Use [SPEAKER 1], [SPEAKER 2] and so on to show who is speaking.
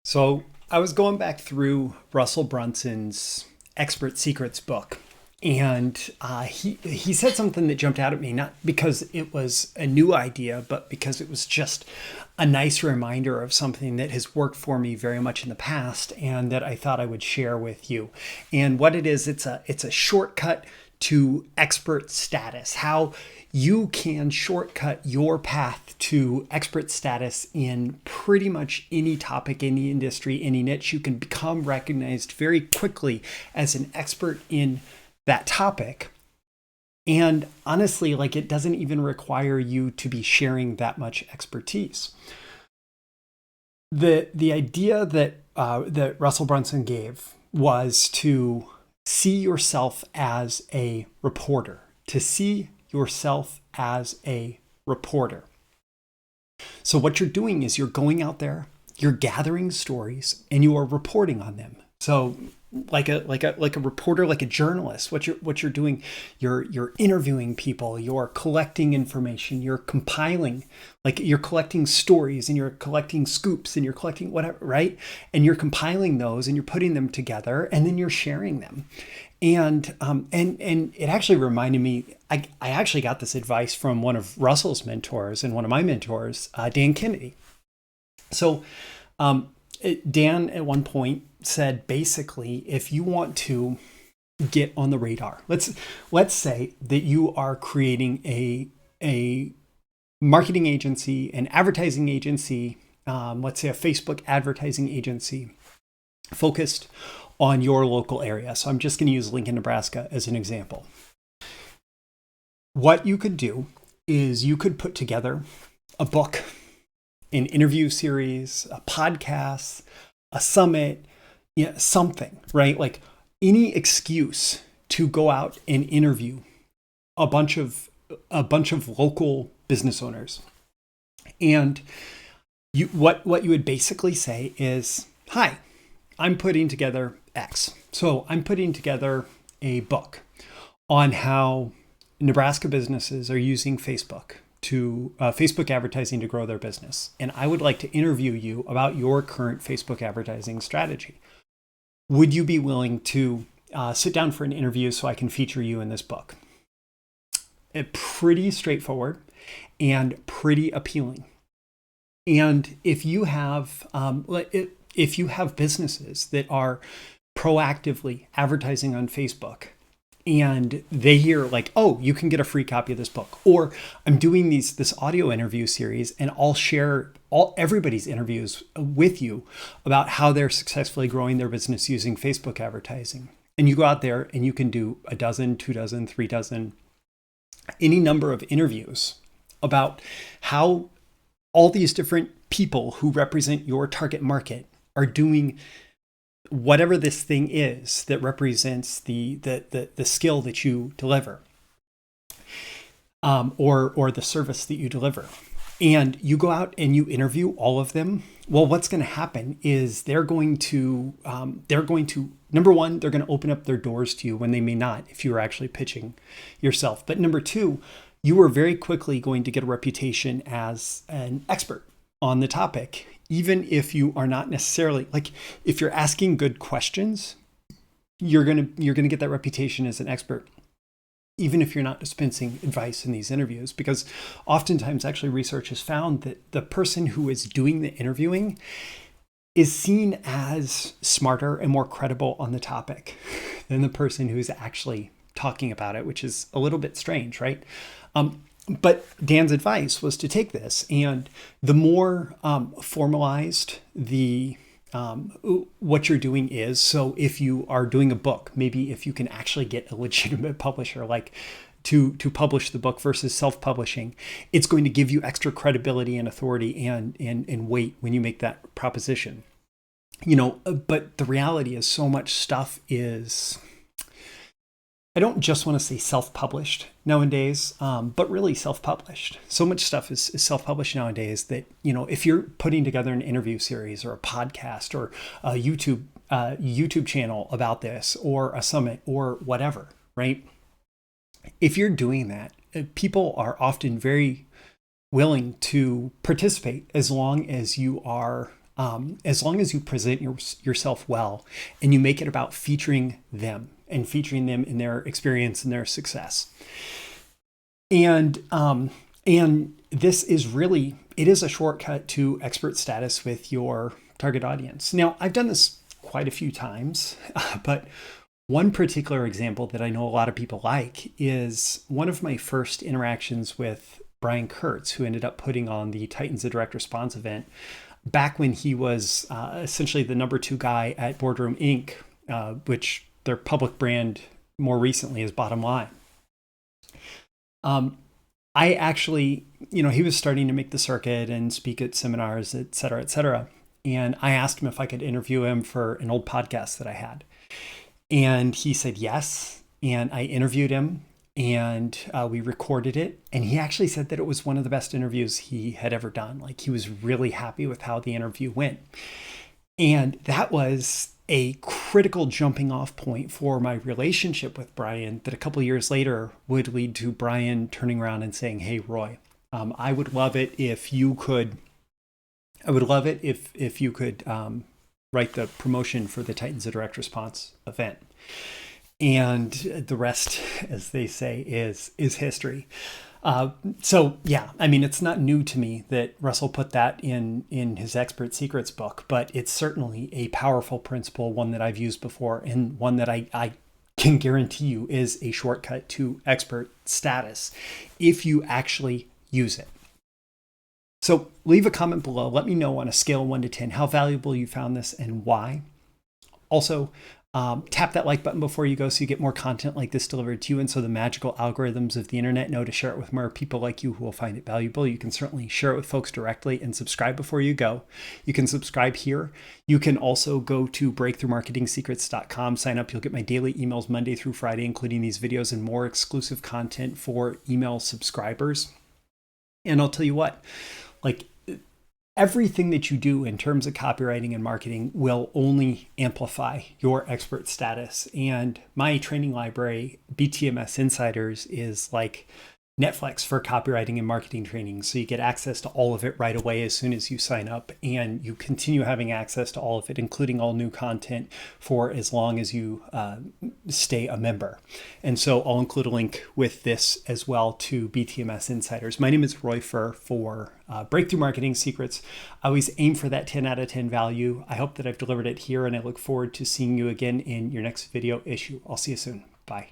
[SPEAKER 1] So I was going back through Russell Brunson's Expert Secrets book, and he said something that jumped out at me, not because it was a new idea, but because it was just a nice reminder of something that has worked for me very much in the past, and that I thought I would share with you. And what it is, it's a shortcut to expert status. How you can shortcut your path to expert status in pretty much any topic, any industry, any niche. You can become recognized very quickly as an expert in that topic. And honestly, it doesn't even require you to be sharing that much expertise. The idea that Russell Brunson gave was to see yourself as a reporter, to see yourself as a reporter. So what you're doing is you're going out there, you're gathering stories, and you are reporting on them. So like a reporter, like a journalist, what you're doing, you're interviewing people, you're collecting information, you're compiling, you're collecting stories, and you're collecting scoops, and you're collecting whatever, right? And you're compiling those and you're putting them together, and then you're sharing them. And it actually reminded me, I actually got this advice from one of Russell's mentors and one of my mentors, Dan Kennedy. So Dan at one point said, basically, if you want to get on the radar, let's say that you are creating a marketing agency, an advertising agency, let's say a Facebook advertising agency focused on your local area. So I'm just going to use Lincoln, Nebraska as an example. What you could do is you could put together a book, an interview series, a podcast, a summit, something, right? Like any excuse to go out and interview a bunch of local business owners. And what you would basically say is, hi, I'm putting together X. So I'm putting together a book on how Nebraska businesses are using Facebook advertising to grow their business. And I would like to interview you about your current Facebook advertising strategy. Would you be willing to sit down for an interview so I can feature you in this book? Pretty straightforward and pretty appealing. And if you have businesses that are proactively advertising on Facebook, and they hear oh, you can get a free copy of this book, or I'm doing this audio interview series, and I'll share everybody's interviews with you about how they're successfully growing their business using Facebook advertising. And you go out there and you can do a dozen, 2 dozen, 3 dozen, any number of interviews about how all these different people who represent your target market are doing whatever this thing is that represents the skill that you deliver, or the service that you deliver. And you go out and you interview all of them. Well, what's going to happen is they're going to number one, they're going to open up their doors to you when they may not if you were actually pitching yourself. But number two, you are very quickly going to get a reputation as an expert on the topic, even if you are not necessarily, if you're asking good questions, you're gonna get that reputation as an expert, even if you're not dispensing advice in these interviews. Because oftentimes, actually, research has found that the person who is doing the interviewing is seen as smarter and more credible on the topic than the person who's actually talking about it, which is a little bit strange, right? But Dan's advice was to take this, and the more formalized what you're doing is, so if you are doing a book, maybe if you can actually get a legitimate publisher, to publish the book versus self-publishing, it's going to give you extra credibility and authority and weight when you make that proposition. But the reality is, so much stuff is, I don't just want to say self-published nowadays, but really self-published. So much stuff is self-published nowadays that, if you're putting together an interview series or a podcast or a YouTube channel about this, or a summit or whatever, right? If you're doing that, people are often very willing to participate as long as you are as long as you present yourself well and you make it about featuring them and featuring them in their experience and their success. And this is really, it is a shortcut to expert status with your target audience. Now, I've done this quite a few times, but one particular example that I know a lot of people like is one of my first interactions with Brian Kurtz, who ended up putting on the Titans of Direct Response event back when he was essentially the number 2 guy at Boardroom Inc., which their public brand more recently is Bottom Line. I actually, he was starting to make the circuit and speak at seminars, et cetera, et cetera. And I asked him if I could interview him for an old podcast that I had. And he said yes. And I interviewed him and we recorded it. And he actually said that it was one of the best interviews he had ever done. Like, he was really happy with how the interview went. And that was a critical jumping off point for my relationship with Brian that a couple of years later would lead to Brian turning around and saying, "Hey, Roy, I would love it if you could, write the promotion for the Titans of Direct Response event." And the rest, as they say, is history. So yeah, I mean, it's not new to me that Russell put that in his Expert Secrets book, but it's certainly a powerful principle, one that I've used before, and one that I can guarantee you is a shortcut to expert status if you actually use it. So leave a comment below. Let me know on a scale of 1 to 10 how valuable you found this and why. Also, tap that like button before you go so you get more content like this delivered to you, and so the magical algorithms of the internet know to share it with more people like you who will find it valuable. You can certainly share it with folks directly and subscribe before you go. You can subscribe here. You can also go to breakthroughmarketingsecrets.com, sign up. You'll get my daily emails Monday through Friday, including these videos and more exclusive content for email subscribers. And I'll tell you what, like, everything that you do in terms of copywriting and marketing will only amplify your expert status. And my training library, BTMS Insiders, is like Netflix for copywriting and marketing training. So you get access to all of it right away as soon as you sign up, and you continue having access to all of it, including all new content, for as long as you stay a member. And so I'll include a link with this as well to BTMS Insiders. My name is Roy Furr for Breakthrough Marketing Secrets. I always aim for that 10 out of 10 value. I hope that I've delivered it here, and I look forward to seeing you again in your next video issue. I'll see you soon. Bye.